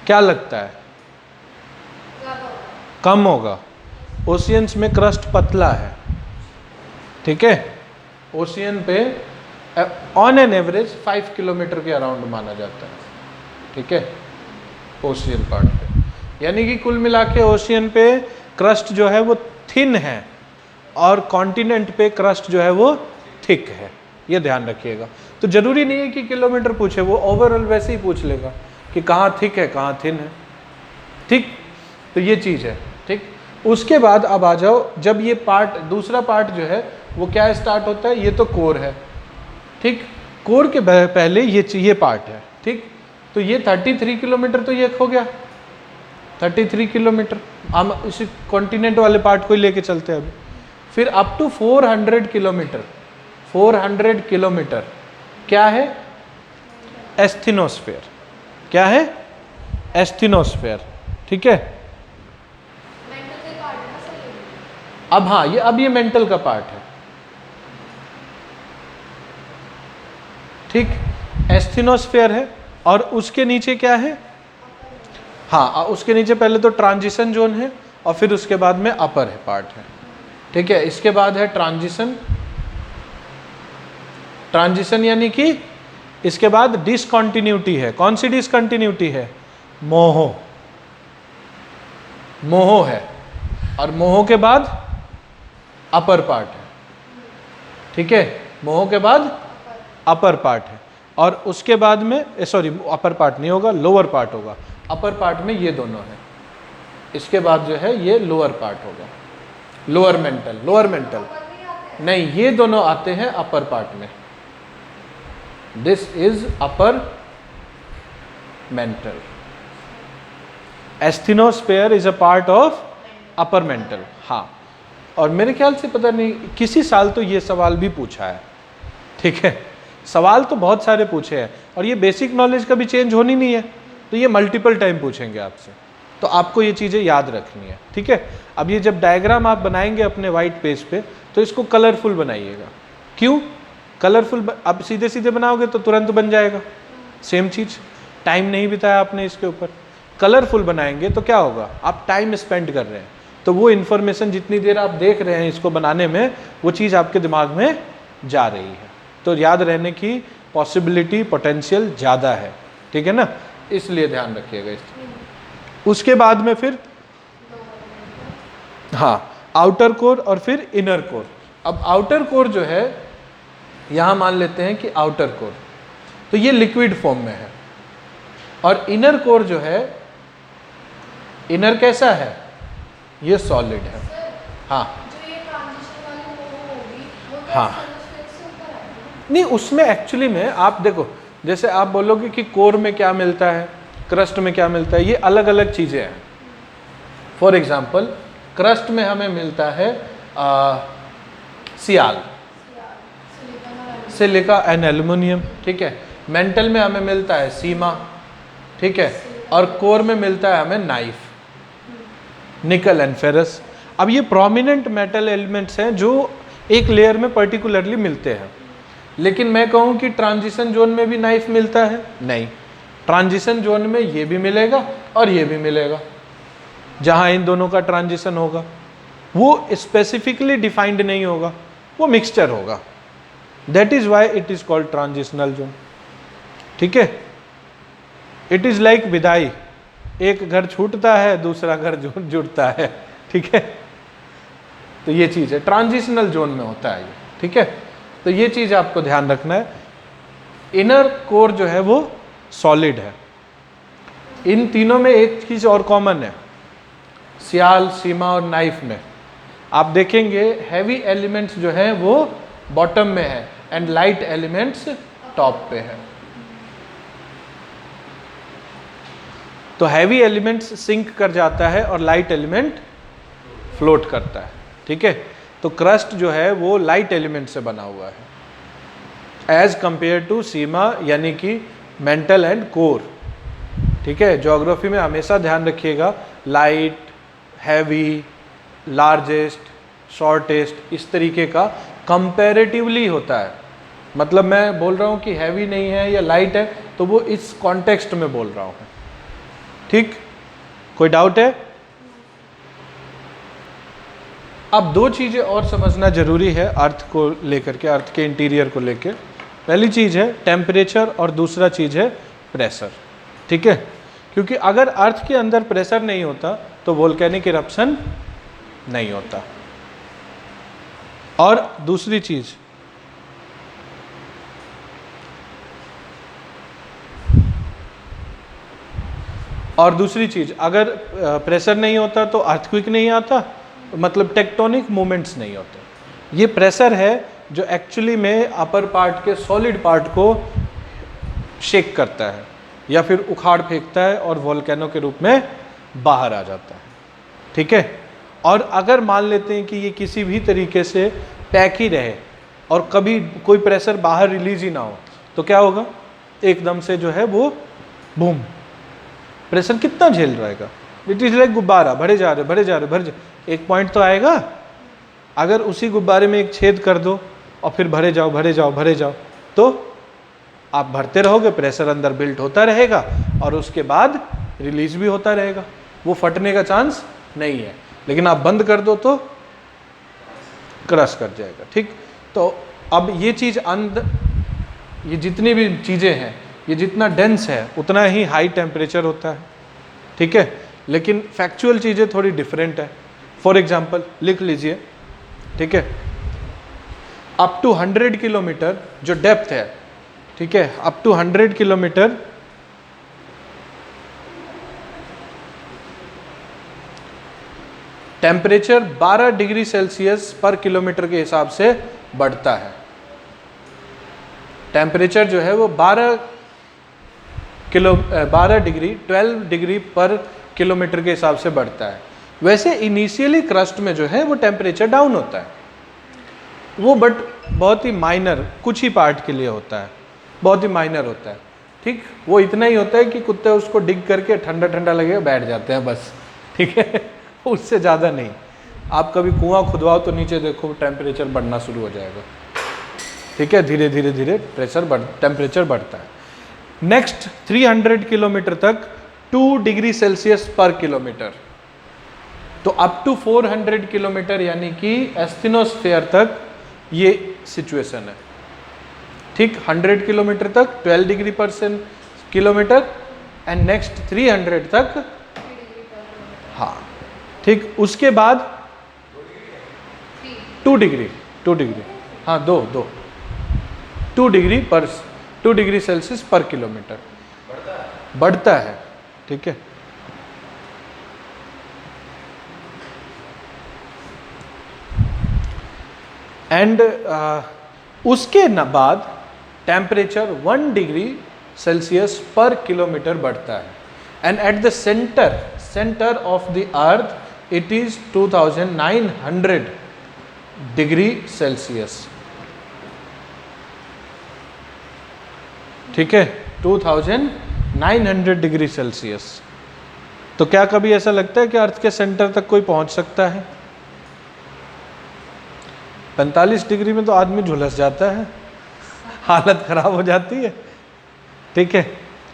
क्या लगता है? कम होगा। ओशियंस में क्रस्ट पतला है। ठीक है, ओशियन पे ऑन एन एवरेज 5 किलोमीटर के अराउंड माना जाता है। ठीक है, ओशियन पार्ट पे, यानी कि कुल मिला के ओशियन पे क्रस्ट जो है वो थिन है और कॉन्टिनेंट पे क्रस्ट जो है वो थिक है। ये ध्यान रखिएगा। तो जरूरी नहीं है कि किलोमीटर पूछे, वो ओवरऑल वैसे ही पूछ लेगा कि कहाँ थिक है कहाँ थिन है। ठीक, तो ये चीज़ है। ठीक, उसके बाद अब आ जाओ, जब ये पार्ट, दूसरा पार्ट जो है वो क्या स्टार्ट होता है? ये तो कोर है। ठीक, कोर के पहले ये पार्ट है। ठीक, तो ये 33 किलोमीटर तो ये हो गया 33 किलोमीटर। हम इसी कॉन्टिनेंट वाले पार्ट को ही लेके चलते हैं अभी। फिर अप टू 400 किलोमीटर। 400 किलोमीटर क्या है? एस्थीनोस्फेयर। क्या है? एस्थीनोस्फेयर। ठीक है, अब हाँ, ये मेंटल का पार्ट है। ठीक, एस्थीनोस्फेयर है। और उसके नीचे क्या है? हाँ, उसके नीचे पहले तो ट्रांजिशन जोन है और फिर उसके बाद में अपर है पार्ट है। ठीक है, इसके बाद है ट्रांजिशन। ट्रांजिशन यानी कि इसके बाद डिसकंटिन्यूटी है। कौन सी डिसकंटिन्यूटी है? मोहो। मोहो है। और मोहो के बाद अपर पार्ट है। ठीक है, मोहो के बाद अपर पार्ट है। और उसके बाद में सॉरी, अपर पार्ट नहीं होगा, लोअर पार्ट होगा। अपर पार्ट में ये दोनों है, इसके बाद जो है ये लोअर पार्ट होगा, लोअर मेंटल। लोअर मेंटल नहीं, ये दोनों आते हैं अपर पार्ट में। This is upper mantle. Asthenosphere is a part of upper mantle. हाँ, और मेरे ख्याल से पता नहीं किसी साल तो ये सवाल भी पूछा है, ठीक है। सवाल तो बहुत सारे पूछे हैं और ये बेसिक नॉलेज कभी चेंज होनी नहीं है, तो ये मल्टीपल टाइम पूछेंगे आपसे, तो आपको ये चीज़ें याद रखनी है, ठीक है। अब ये जब डायग्राम आप बनाएंगे अपने वाइट पेज पे तो इसको कलरफुल बनाइएगा। क्यों कलरफुल? आप सीधे सीधे बनाओगे तो तुरंत बन जाएगा, सेम चीज़, टाइम नहीं बिताया आपने इसके ऊपर। कलरफुल बनाएंगे तो क्या होगा, आप टाइम स्पेंड कर रहे हैं, तो वो इन्फॉर्मेशन जितनी देर आप देख रहे हैं इसको बनाने में, वो चीज़ आपके दिमाग में जा रही है, तो याद रहने की पॉसिबिलिटी, पोटेंशियल ज़्यादा है, ठीक है ना, इसलिए ध्यान रखिएगा इस। उसके बाद में फिर हाँ, आउटर कोर और फिर इनर कोर। अब आउटर कोर जो है, यहाँ मान लेते हैं कि आउटर कोर तो ये लिक्विड फॉर्म में है, और इनर कोर जो है, इनर कैसा है, ये सॉलिड है। हाँ हाँ, नहीं उसमें एक्चुअली में आप देखो, जैसे आप बोलोगे कि कोर में क्या मिलता है, क्रस्ट में क्या मिलता है, ये अलग अलग चीज़ें हैं। फॉर एग्जांपल क्रस्ट में हमें मिलता है सियाल, सिलिका एंड एल्युमिनियम, ठीक है। मेंटल में हमें मिलता है सीमा, ठीक है, और कोर में मिलता है हमें नाइफ, निकल एंड फेरस। अब ये प्रोमिनेंट मेटल एलिमेंट्स हैं जो एक लेयर में पर्टिकुलरली मिलते हैं, लेकिन मैं कहूँ कि ट्रांजिशन जोन में भी नाइफ मिलता है, नहीं, ट्रांजिशन जोन में ये भी मिलेगा और ये भी मिलेगा। जहाँ इन दोनों का ट्रांजिशन होगा वो स्पेसिफिकली डिफाइंड नहीं होगा, वो मिक्सचर होगा, that is why it is called transitional zone, ठीक है। इट इज लाइक विदाई, एक घर छूटता है दूसरा घर जुड़ता है, ठीक है। तो ये चीज़ है, ट्रांजिशनल जोन में होता है ये, ठीक है। तो ये चीज़ आपको ध्यान रखना है। इनर कोर जो है वो सॉलिड है। इन तीनों में एक चीज़ और कॉमन है, सियाल, सीमा और नाइफ में आप देखेंगे हैवी एलिमेंट्स जो हैं वो बॉटम में है एंड लाइट एलिमेंट्स टॉप पे है। तो हैवी एलिमेंट्स सिंक कर जाता है और लाइट एलिमेंट फ्लोट करता है, ठीक है। तो क्रस्ट जो है वो लाइट एलिमेंट से बना हुआ है एज कंपेयर टू सीमा यानी कि मेंटल एंड कोर, ठीक है। ज्योग्राफी में हमेशा ध्यान रखिएगा, लाइट, हैवी, लार्जेस्ट, शॉर्टेस्ट, इस तरीके का कंपैरेटिवली होता है। मतलब मैं बोल रहा हूँ कि हैवी नहीं है या लाइट है, तो वो इस कॉन्टेक्स्ट में बोल रहा हूँ, ठीक। कोई डाउट है? अब दो चीज़ें और समझना जरूरी है अर्थ को लेकर के, अर्थ के इंटीरियर को लेकर। पहली चीज़ है टेम्परेचर और दूसरा चीज़ है प्रेशर, ठीक है। क्योंकि अगर अर्थ के अंदर प्रेशर नहीं होता तो वोल्केनिक इरप्शन नहीं होता। और दूसरी चीज़, अगर प्रेशर नहीं होता तो अर्थक्वेक नहीं आता, मतलब टेक्टोनिक मूवमेंट्स नहीं होते। ये प्रेशर है जो एक्चुअली में अपर पार्ट के सॉलिड पार्ट को शेक करता है या फिर उखाड़ फेंकता है और वोल्केनो के रूप में बाहर आ जाता है, ठीक है। और अगर मान लेते हैं कि ये किसी भी तरीके से पैक ही रहे और कभी कोई प्रेशर बाहर रिलीज ही ना हो, तो क्या होगा, एकदम से जो है वो बूम, प्रेशर कितना झेल रहेगा। इट इज लाइक गुब्बारा, भरे जा रहे, एक पॉइंट तो आएगा। अगर उसी गुब्बारे में एक छेद कर दो और फिर भरे जाओ, तो आप भरते रहोगे, प्रेशर अंदर बिल्ट होता रहेगा और उसके बाद रिलीज भी होता रहेगा, वो फटने का चांस नहीं है। लेकिन आप बंद कर दो तो क्रश कर जाएगा, ठीक। तो अब ये चीज़ ये जितनी भी चीज़ें हैं, ये जितना डेंस है उतना ही हाई टेम्परेचर होता है, ठीक है। लेकिन फैक्चुअल चीज़ें थोड़ी डिफरेंट है। फॉर एग्जांपल लिख लीजिए, ठीक है, अप टू 100 किलोमीटर जो डेप्थ है, ठीक है, up to 100 kilometre temperature 12 degree Celsius पर किलोमीटर के हिसाब से बढ़ता है। टेम्परेचर जो है वो 12 12 डिग्री 12 डिग्री पर किलोमीटर के हिसाब से बढ़ता है। वैसे इनिशियली क्रस्ट में जो है वो टेम्परेचर डाउन होता है, वो बट बहुत ही माइनर कुछ ही पार्ट के लिए होता है, बहुत ही माइनर होता है। ठीक, वो इतना ही होता है कि कुत्ते उसको डिग करके ठंडा ठंडा लगेगा बैठ जाते हैं बस। ठीक है, उससे ज़्यादा नहीं। आप कभी कुआं खुदवाओ तो नीचे देखो टेम्परेचर बढ़ना शुरू हो जाएगा। ठीक है, धीरे धीरे धीरे टेम्परेचर बढ़ता है। नेक्स्ट 300 किलोमीटर तक 2 डिग्री सेल्सियस पर किलोमीटर, तो अप टू 400 किलोमीटर यानी कि एस्थेनोस्फेयर तक ये सिचुएशन है। ठीक, 100 किलोमीटर तक 12 डिग्री पर किलोमीटर एंड नेक्स्ट 300 तक, हाँ ठीक, उसके बाद 2 डिग्री, हाँ 2 डिग्री सेल्सियस पर किलोमीटर बढ़ता है। ठीक है, एंड उसके बाद टेम्परेचर 1 डिग्री सेल्सियस पर किलोमीटर बढ़ता है and at the centre of the earth it is 2900 degree Celsius. ठीक है, 2900 डिग्री सेल्सियस। तो क्या कभी ऐसा लगता है कि अर्थ के सेंटर तक कोई पहुंच सकता है? 45 डिग्री में तो आदमी झुलस जाता है, हालत खराब हो जाती है। ठीक है,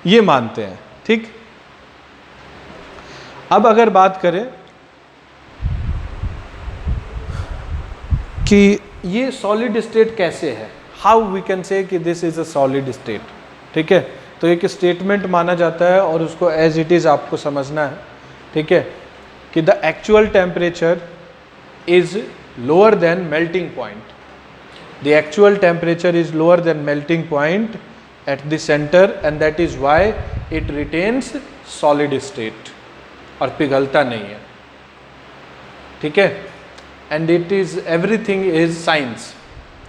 ये मानते हैं। ठीक, अब अगर बात करें कि ये सॉलिड स्टेट कैसे है, हाउ वी कैन से कि this is a solid state. ठीक है, तो एक स्टेटमेंट माना जाता है और उसको एज इट इज आपको समझना है। ठीक है, कि the actual temperature is lower than melting point. The actual temperature is lower than melting point at the center and that is why it retains solid state और पिघलता नहीं है। ठीक है, and it is everything is science।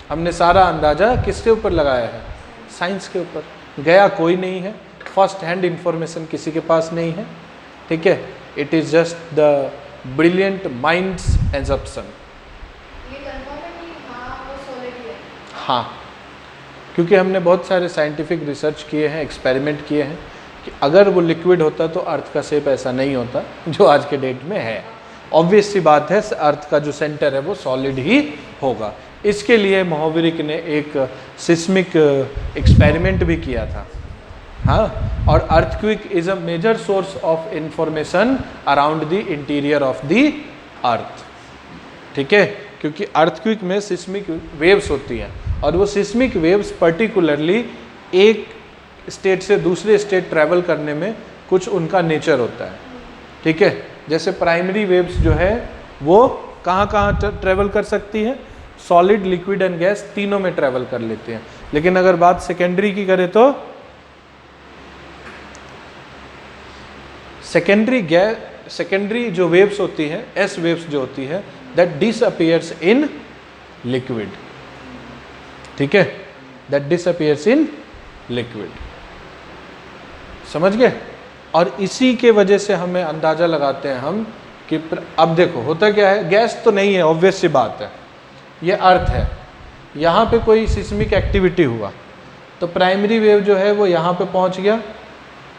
हमने सारा अंदाजा किसके ऊपर लगाया है? साइंस के ऊपर। गया कोई नहीं है, फर्स्ट हैंड इंफॉर्मेशन किसी के पास नहीं है। ठीक है, it is just the brilliant mind's assumption। हाँ, क्योंकि हमने बहुत सारे साइंटिफिक रिसर्च किए हैं, एक्सपेरिमेंट किए हैं कि अगर वो लिक्विड होता तो अर्थ का शेप ऐसा नहीं होता जो आज के डेट में है। ऑब्वियस सी बात है, अर्थ का जो सेंटर है वो सॉलिड ही होगा। इसके लिए मोहविरिक ने एक सिस्मिक एक्सपेरिमेंट भी किया था। हाँ, और earthquake is a major source of information around the interior of the earth. ठीक है, क्योंकि अर्थक्वेक में सिस्मिक वेव्स होती हैं और वो सिस्मिक वेव्स पर्टिकुलरली एक स्टेट से दूसरे स्टेट ट्रैवल करने में कुछ उनका नेचर होता है। ठीक है, जैसे प्राइमरी वेव्स जो है वो कहाँ कहाँ ट्रैवल कर सकती हैं? सॉलिड, लिक्विड एंड गैस तीनों में ट्रैवल कर लेते हैं। लेकिन अगर बात सेकेंडरी की करें तो सेकेंडरी जो वेव्स होती हैं, एस वेव्स जो होती है, दैट डिसअपियर्स इन लिक्विड। ठीक है, दैट डिसअपियर्स इन लिक्विड। समझ गए? और इसी के वजह से हमें अंदाजा लगाते हैं हम कि अब देखो होता क्या है, गैस तो नहीं है, ऑब्वियस सी बात है, ये अर्थ है। यहाँ पे कोई सिस्मिक एक्टिविटी हुआ तो प्राइमरी वेव जो है वो यहाँ पे पहुँच गया,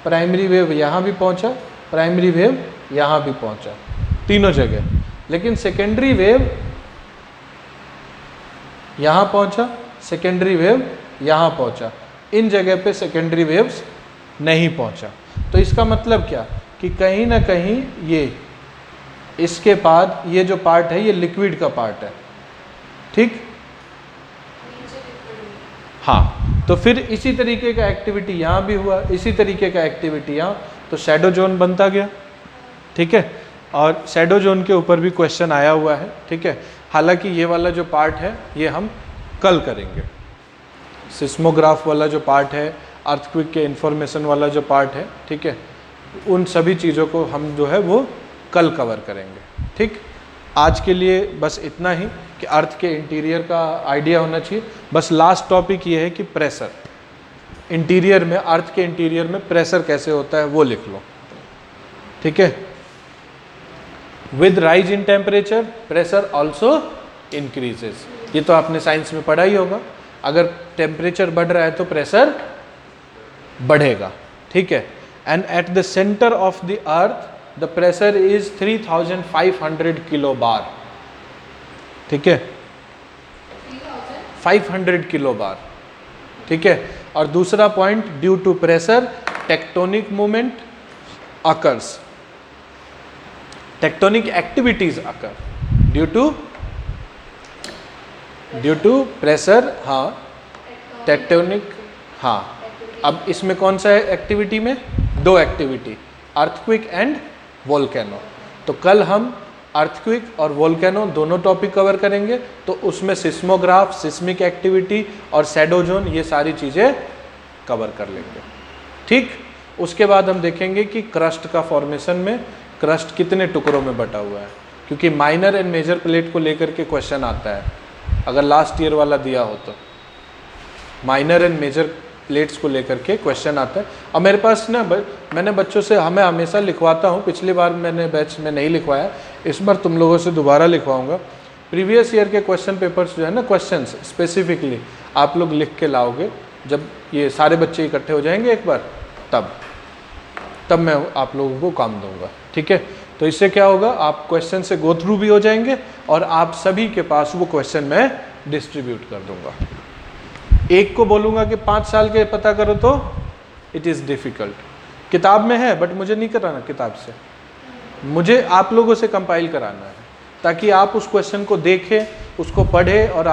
प्राइमरी वेव यहाँ भी पहुँचा, प्राइमरी वेव यहाँ भी पहुँचा, तीनों जगह। लेकिन सेकेंडरी वेव यहाँ पहुँचा, सेकेंडरी वेव यहाँ पहुँचा, इन जगह पे सेकेंडरी वेव्स नहीं पहुँचा। तो इसका मतलब क्या कि कहीं ना कहीं ये इसके बाद ये जो पार्ट है ये लिक्विड का पार्ट है। ठीक, हाँ, तो फिर इसी तरीके का एक्टिविटी यहाँ भी हुआ, इसी तरीके का एक्टिविटी यहाँ, तो शैडो जोन बनता गया। ठीक है, और शैडो जोन के ऊपर भी क्वेश्चन आया हुआ है। ठीक है, हालांकि ये वाला जो पार्ट है ये हम कल करेंगे। सिस्मोग्राफ वाला जो पार्ट है, अर्थक्वेक के इंफॉर्मेशन वाला जो पार्ट है, ठीक है, उन सभी चीज़ों को हम जो है वो कल कवर करेंगे। ठीक, आज के लिए बस इतना ही कि अर्थ के इंटीरियर का आइडिया होना चाहिए। बस लास्ट टॉपिक ये है कि प्रेशर, इंटीरियर में, अर्थ के इंटीरियर में प्रेशर कैसे होता है वो लिख लो, ठीक है। With rise in temperature pressure also increases, ये तो आपने साइंस में पढ़ा ही होगा, अगर टेम्परेचर बढ़ रहा है तो प्रेशर बढ़ेगा, ठीक है। And at the centre of the earth the pressure is 3500 kilo bar, ठीक है, 500 किलो बार, ठीक है। और दूसरा point, due to pressure tectonic movement occurs, tectonic activities occur due to pressure, हाँ टेक्टोनिक, हाँ। अब इसमें कौन सा है एक्टिविटी में, दो एक्टिविटी, अर्थक्विक एंड वोल्केनो। तो कल हम अर्थक्विक और वोल्केनो दोनों टॉपिक कवर करेंगे, तो उसमें सिस्मोग्राफ, सिस्मिक एक्टिविटी और शैडो जोन, ये सारी चीज़ें कवर कर लेंगे, ठीक। उसके बाद हम देखेंगे कि क्रस्ट का फॉर्मेशन में क्रस्ट कितने टुकड़ों में बटा हुआ है, क्योंकि माइनर एंड मेजर प्लेट को लेकर के क्वेश्चन आता है, अगर लास्ट ईयर वाला दिया हो तो माइनर एंड मेजर प्लेट्स को लेकर के क्वेश्चन आता है। और मेरे पास ना मैंने बच्चों से, मैं हमेशा लिखवाता हूँ, पिछली बार मैंने बैच में नहीं लिखवाया, इस बार तुम लोगों से दोबारा लिखवाऊंगा। प्रीवियस ईयर के क्वेश्चन पेपर्स जो है ना, क्वेश्चंस स्पेसिफिकली आप लोग लिख के लाओगे, जब ये सारे बच्चे इकट्ठे हो जाएंगे एक बार, तब मैं आप लोगों को काम दूंगा, ठीक है। तो इससे क्या होगा, आप क्वेश्चन से गो थ्रू भी हो जाएंगे और आप सभी के पास वो क्वेश्चन मैं डिस्ट्रीब्यूट कर दूंगा। एक को बोलूँगा कि 5 साल के पता करो तो इट इज़ डिफ़िकल्ट, किताब में है बट मुझे नहीं कराना किताब से, मुझे आप लोगों से कंपाइल कराना है, ताकि आप उस क्वेश्चन को देखें, उसको पढ़ें और